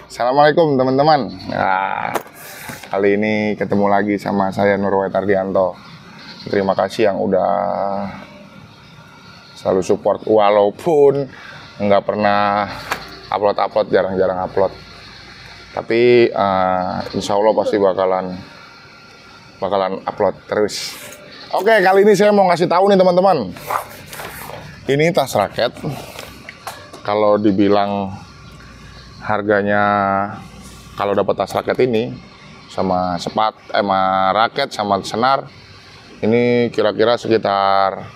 Assalamualaikum teman-teman. Nah, kali ini ketemu lagi sama saya Nurwait Ardianto. Terima kasih yang udah selalu support walaupun nggak pernah upload, jarang-jarang upload. Tapi insya Allah pasti bakalan upload terus. Oke, kali ini saya mau ngasih tahu nih teman-teman. Ini tas raket. Kalau dibilang harganya, kalau dapat tas raket ini sama sama raket sama senar ini kira-kira sekitar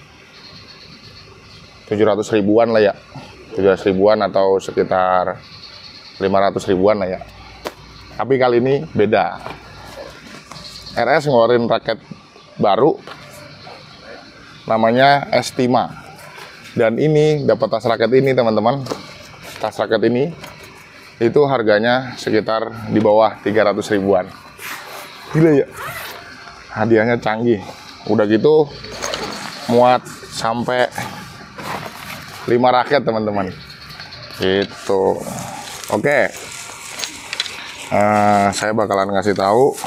700 ribuan lah ya, 700 ribuan atau sekitar 500 ribuan lah ya. Tapi kali ini beda. RS ngeluarin raket baru namanya Estima, dan ini dapat tas raket ini teman-teman. Tas raket ini itu harganya sekitar di bawah 300 ribuan. Gila ya, hadiahnya canggih. Udah gitu muat sampai 5 raket teman-teman. Gitu. Oke. Saya bakalan ngasih tahu.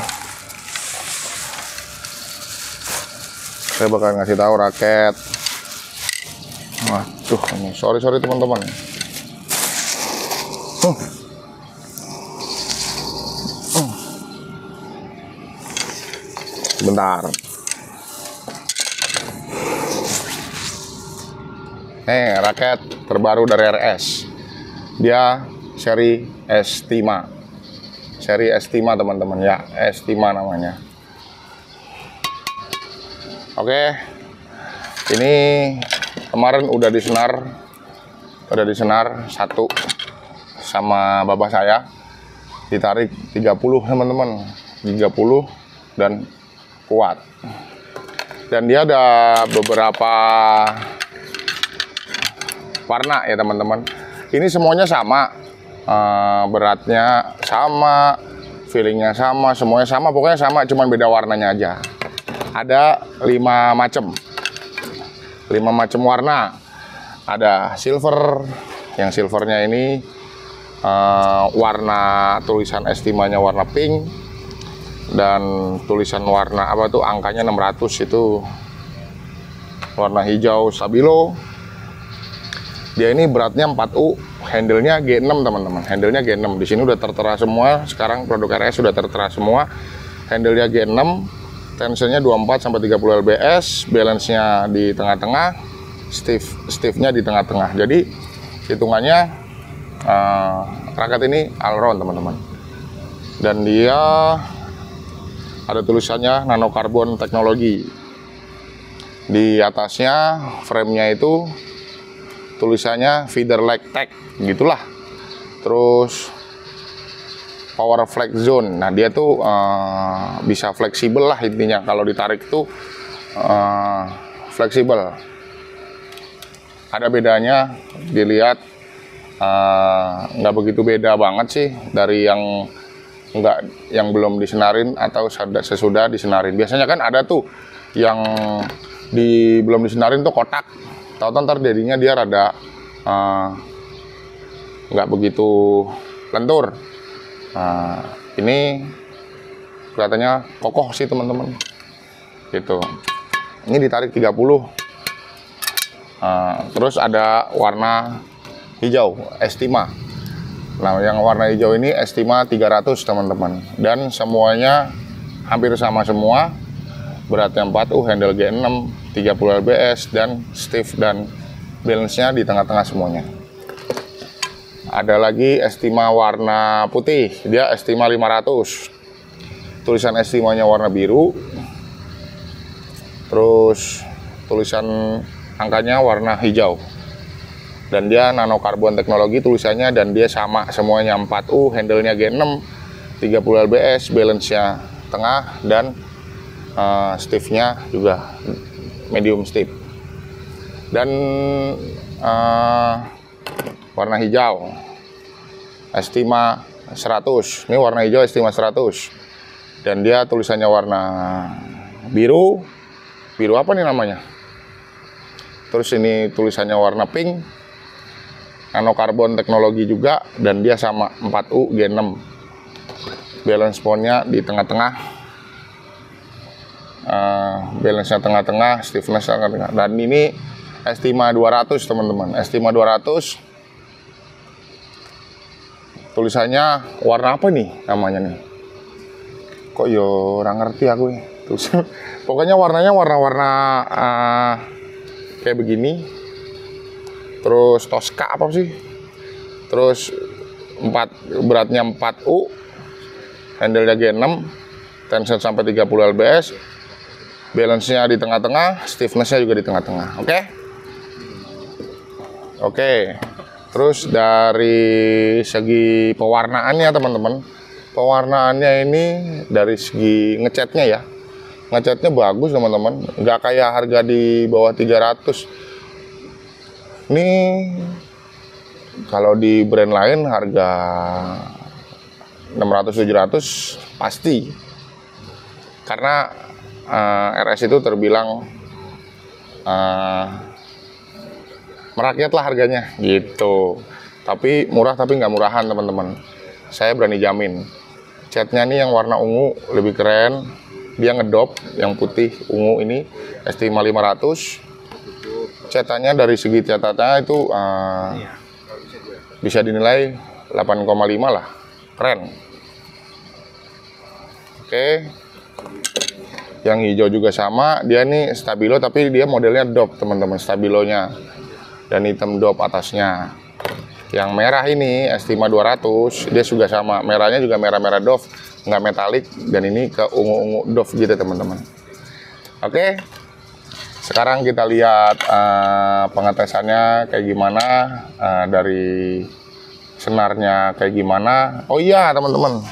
Raket. Waduh, ini sorry teman-teman. Bentar. Raket terbaru dari RS. Dia seri Estima. Seri Estima teman-teman ya, Estima namanya. Oke. Ini kemarin udah disenar satu sama bapak saya, ditarik 30 teman-teman, 30 dan kuat. Dan dia ada beberapa warna ya teman-teman. Ini semuanya sama, beratnya sama, feelingnya sama, semuanya sama, pokoknya sama, cuman beda warnanya aja. Ada 5 macam warna. Ada silver, yang silvernya ini warna tulisan Estimanya warna pink, dan tulisan warna apa tuh angkanya 600 itu warna hijau stabilo. Dia ini beratnya 4U, handle-nya G6 teman-teman. Handle-nya G6. Di sini udah tertera semua. Sekarang produk RS sudah tertera semua. Handle-nya G6, tensionnya 24 sampai 30 lbs, balance-nya di tengah-tengah, stiff-nya di tengah-tengah. Jadi hitungannya raket ini all round teman-teman. Dan dia ada tulisannya nanokarbon teknologi. Di atasnya frame-nya itu tulisannya feeder leg tech gitulah. Terus power flex zone. Nah, dia tuh bisa fleksibel lah intinya. Kalau ditarik tuh fleksibel. Ada bedanya, dilihat nggak begitu beda banget sih dari yang belum disenarin atau sesudah disenarin. Biasanya kan ada tuh yang belum disenarin tuh kotak. Tahu-tahu ntar jadinya dia rada nggak begitu lentur. Ini kelihatannya kokoh sih teman-teman. Gitu. Ini ditarik 30. Terus ada warna hijau Estima. Nah, yang warna hijau ini Estima 300 teman-teman. Dan semuanya hampir sama semua. Beratnya 4U, handle G6, 30 lbs, dan stiff dan balance-nya di tengah-tengah semuanya. Ada lagi Estima warna putih. Dia Estima 500. Tulisan Estimanya warna biru. Terus tulisan angkanya warna hijau. Dan dia nanokarbon teknologi tulisannya, dan dia sama semuanya 4U, handle-nya G6, 30 lbs, balance-nya tengah, dan stiff-nya juga medium stiff. Dan warna hijau Estima 100. Ini warna hijau Estima 100. Dan dia tulisannya warna biru. Biru apa nih namanya? Terus ini tulisannya warna pink. nanokarbon teknologi juga, dan dia sama 4U G6. Balance point-nya di tengah-tengah, balance-nya tengah-tengah, stiffness tengah-tengah. Dan ini Estima 200 teman-teman, Estima 200. Tulisannya warna apa nih namanya nih? Kok yo orang ngerti aku nih. Pokoknya warnanya warna-warna kayak begini. Terus Tosca apa sih? Terus beratnya 4U, handle-nya G6, tension sampai 30 lbs, balance-nya di tengah-tengah, stiffness-nya juga di tengah-tengah. Oke. Terus dari segi pewarnaannya teman-teman, pewarnaannya ini dari segi ngecatnya ya, ngecatnya bagus teman-teman, nggak kayak harga di bawah 300. Ini kalau di brand lain harga 600-700 pasti, karena RS itu terbilang merakyat lah harganya gitu. Tapi murah, tapi nggak murahan teman-teman. Saya berani jamin. Catnya nih yang warna ungu lebih keren. Dia ngedop yang putih ungu ini Estima 500. Catatannya dari segi catatannya itu bisa dinilai 8,5 lah, keren. Oke. Yang hijau juga sama, dia nih stabilo tapi dia modelnya dop teman-teman, stabilonya, dan hitam dop atasnya. Yang merah ini Estima 200, dia juga sama, merahnya juga merah-merah dop, nggak metalik, dan ini ke ungu-ungu dop gitu teman-teman. Oke. Sekarang kita lihat pengetesannya kayak gimana, dari senarnya kayak gimana. Oh iya teman-teman,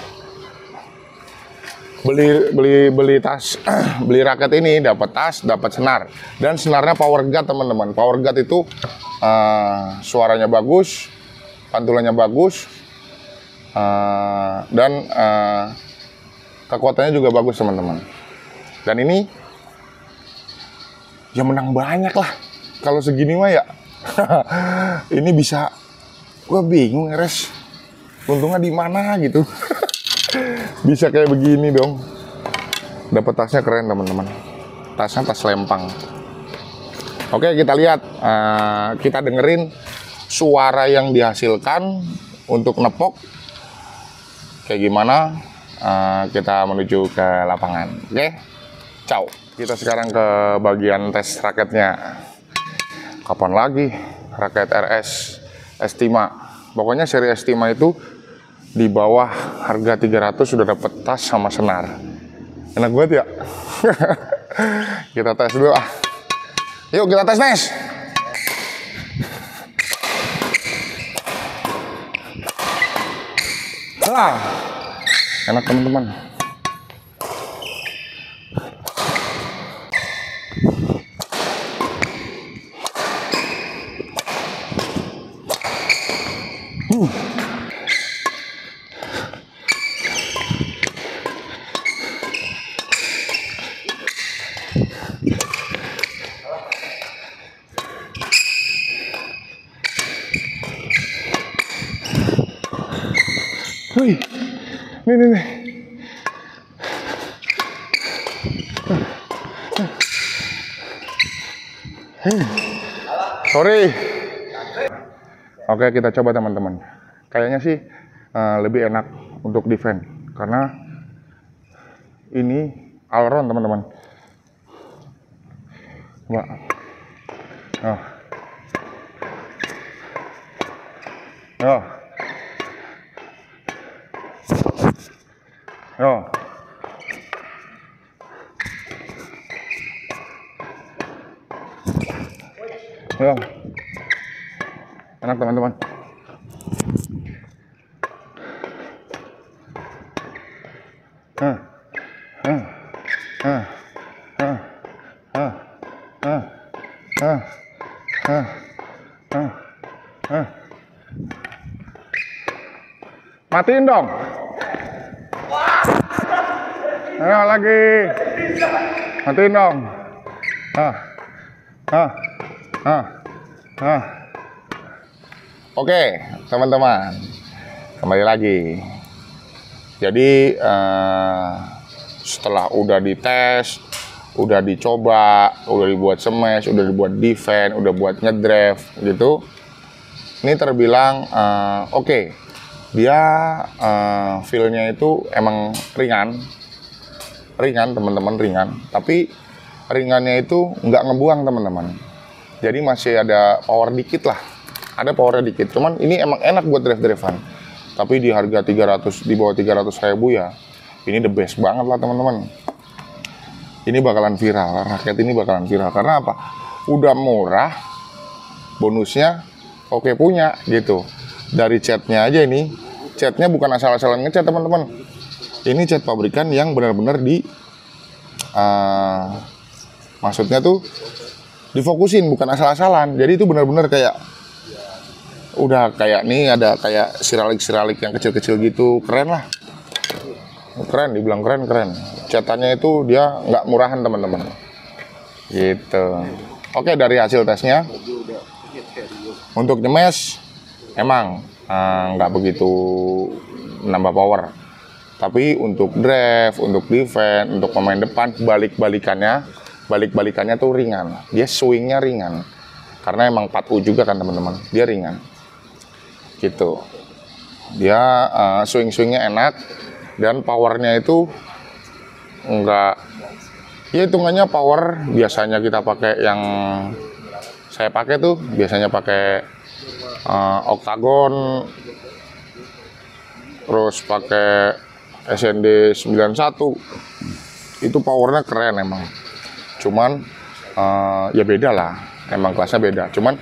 beli tas, beli raket ini dapat tas, dapat senar, dan senarnya power guard teman-teman. Power guard itu suaranya bagus, pantulannya bagus, dan kekuatannya juga bagus teman-teman. Dan ini ya menang banyak lah kalau segini mah ya. Ini bisa, gua bingung RS, untungnya di mana gitu. Bisa kayak begini dong. Dapat tasnya keren teman-teman, tasnya tas lempang. Oke, kita lihat, kita dengerin suara yang dihasilkan untuk nepok kayak gimana. Kita menuju ke lapangan. Oke, ciao. Kita sekarang ke bagian tes raketnya. Kapan lagi raket RS Estima? Pokoknya seri Estima itu di bawah harga 300 sudah dapat tas sama senar. Enak banget ya. Kita tes dulu ah. Yuk kita tes, Nes. Enak teman-teman. Wih, nih. Sorry. Oke, kita coba teman-teman. Kayaknya sih lebih enak untuk defend, karena ini all round teman-teman. Coba. Oh. Oh. Oh. Ya. Enak teman-teman. Matiin dong. Ayo lagi. Matiin dong. Oke, teman-teman, kembali lagi. Jadi setelah udah dites, udah dicoba, udah dibuat smash, udah dibuat defense, udah buat ngedraft gitu, ini terbilang oke. Dia feel-nya itu emang ringan teman-teman, ringan. Tapi ringannya itu nggak ngebuang teman-teman. Jadi masih ada power dikit lah. Ada powernya dikit, cuman ini emang enak buat drive-drivean. Tapi di harga 300, di bawah 300.000 ya, ini the best banget lah teman-teman. Ini bakalan viral, raket ini bakalan viral. Karena apa? Udah murah, bonusnya oke punya gitu. Dari catnya aja ini, catnya bukan asal-asalan ngecat teman-teman. Ini cat pabrikan yang benar-benar maksudnya tuh difokusin, bukan asal-asalan. Jadi itu benar-benar kayak udah kayak nih, ada kayak siralik yang kecil-kecil gitu, keren lah, keren, dibilang keren. Catannya itu dia nggak murahan teman-teman, gitu. Oke, dari hasil tesnya, untuk nyemes emang nggak begitu nambah power, tapi untuk drive, untuk defense, untuk pemain depan, balik-balikannya tuh ringan, dia swingnya ringan, karena emang 4U juga kan teman-teman, dia ringan. Gitu, dia swing-swingnya enak dan powernya itu enggak, ya hitungannya power. Biasanya kita pakai yang saya pakai tuh biasanya pakai Octagon, terus pakai SND 91, itu powernya keren emang. Cuman ya beda lah, emang kelasnya beda. Cuman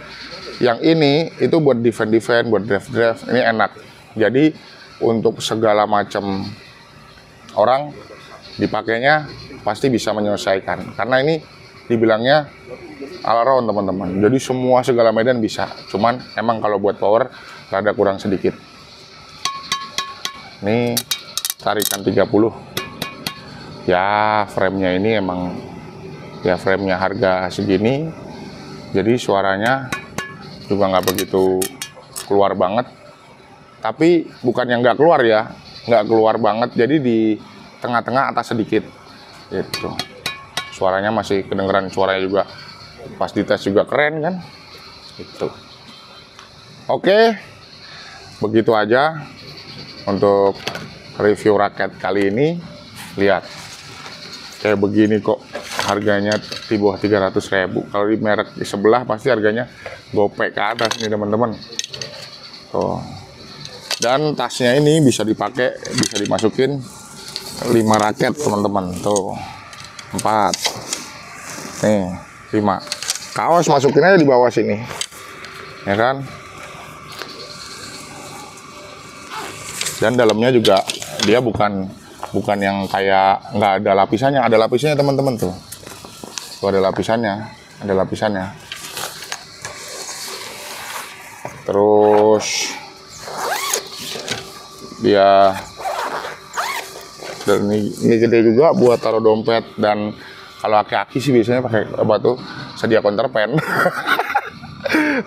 yang ini itu buat defense, buat draft, ini enak. Jadi untuk segala macam orang dipakainya pasti bisa menyelesaikan. Karena ini dibilangnya all around teman-teman. Jadi semua segala medan bisa. Cuman emang kalau buat power rada kurang sedikit. Ini tarikan 30. Ya frame-nya ini emang ya frame-nya harga segini. Jadi suaranya juga nggak begitu keluar banget, tapi bukan yang nggak keluar ya, nggak keluar banget, jadi di tengah-tengah atas sedikit gitu. Suaranya masih kedengeran, suaranya juga pas dites juga keren kan gitu. Oke, begitu aja untuk review raket kali ini. Lihat kayak begini kok harganya di bawah 300.000. Kalau di merek di sebelah pasti harganya gopek ke atas nih teman-teman. Tuh. Dan tasnya ini bisa dipakai, bisa dimasukin 5 raket teman-teman. Tuh 4, nih 5 kaos, masukin aja di bawah sini ya kan. Dan dalamnya juga dia bukan yang kayak nggak ada lapisannya, ada lapisannya teman-teman tuh. Tuh ada lapisannya. Terus dia dan ini gede juga buat taruh dompet. Dan kalau aki-aki sih biasanya pakai apa tuh, sedia counterpan.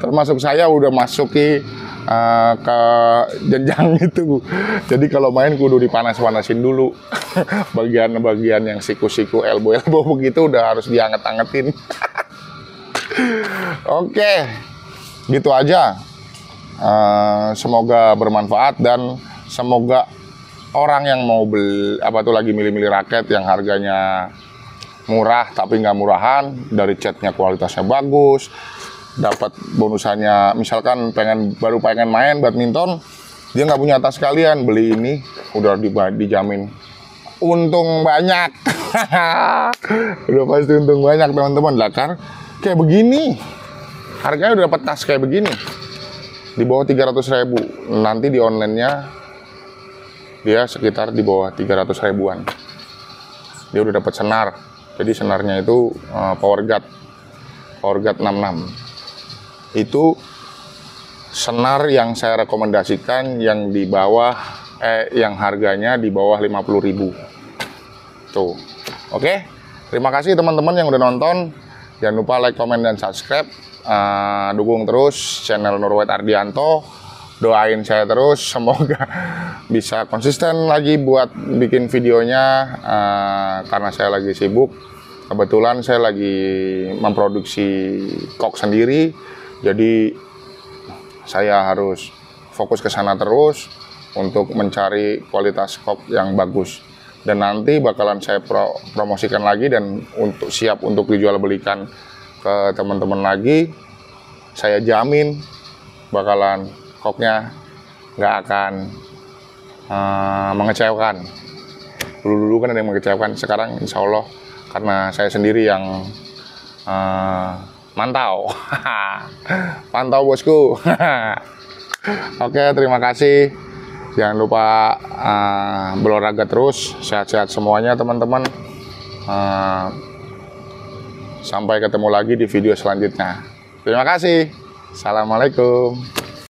Termasuk saya udah masuki ke jenjang itu. Jadi kalau main kudu dipanas-panasin dulu. Bagian-bagian yang siku-siku, elbow begitu udah harus dianget-angetin. Oke, gitu aja. Semoga bermanfaat dan semoga orang yang mau beli apa tuh lagi milih-milih raket yang harganya murah tapi nggak murahan, dari catnya kualitasnya bagus, dapat bonusannya, misalkan baru pengen main badminton, dia nggak punya tas sekalian, beli ini udah dijamin untung banyak. Udah pasti untung banyak teman-teman lah kan. Kayak begini harganya udah dapat tas kayak begini di bawah 300.000. Nanti di online-nya dia sekitar di bawah 300.000-an. Dia udah dapat senar. Jadi senarnya itu Power Guard 66. Itu senar yang saya rekomendasikan yang di bawah yang harganya di bawah 50.000. Tuh. Oke. Terima kasih teman-teman yang udah nonton. Jangan lupa like, comment, dan subscribe. dukung terus channel Nurwahid Ardianto, doain saya terus semoga bisa konsisten lagi buat bikin videonya, karena saya lagi sibuk. Kebetulan saya lagi memproduksi kok sendiri, jadi saya harus fokus ke sana terus untuk mencari kualitas kok yang bagus. Dan nanti bakalan saya promosikan lagi dan siap untuk dijual belikan ke teman-teman lagi. Saya jamin bakalan koknya nggak akan mengecewakan. Dulu kan ada yang mengecewakan, sekarang insya Allah karena saya sendiri yang mantau. Pantau bosku. Oke, terima kasih. Jangan lupa berolahraga terus, sehat-sehat semuanya teman-teman. Sampai ketemu lagi di video selanjutnya. Terima kasih. Assalamualaikum.